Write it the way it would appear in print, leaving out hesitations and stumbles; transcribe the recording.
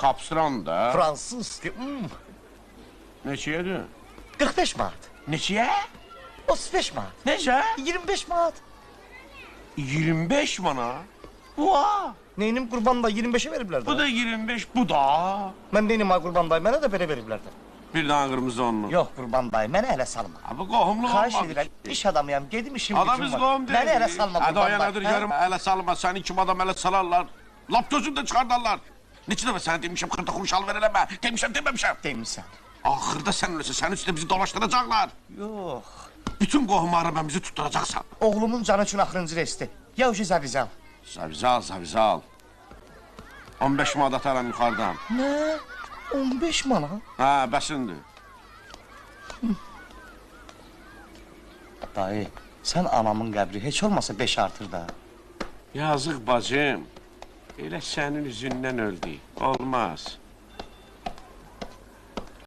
Kapsıran da. Fransız. Neçəyədir? 45 manat. Neçəyə? 35 manat. Necə? 25 manat. 25 manat? Vaa! Neynim qurban da 25'e veriblər Bu də. da 25, bu da. Mən neynim ay qurban dayı, mənə də belə veriblər də. Bir dənə qırmızı onlu. Yox qurban dayı, mənə hələ salma. Bu qohumluq Xahiş olmadı. edirəm, iş adamıyam, gedim işim Adam gücüm biz var. qohum deyil. Məni hələ salma Hadi qurban o yanadır, dayı. yarım hələ salma. Səni kim adam hələ salarlar. Lap gözündə çıxardarlar. Neçə dəfə sənə demişəm, xırda xurşal ver eləmə. Demişəm, deməmişəm. Demişsən. Axırda sən öləsə, sənin üstündə bizi dolaşdıracaqlar. Yox. Bütün qohumları mən bizi tutturacaqsan. Oğlumun canı üçün axırıncı resti. Ya ucu zavizal. Zavizal, zavizal. 15 manat ataram yuxarıdan. Nə? 15 manat? Hə, bəsindir. Dayı, sən anamın qəbri heç olmasa 5 artır da. Yazıq bacım. Elə sənin üzündən öldü. Olmaz.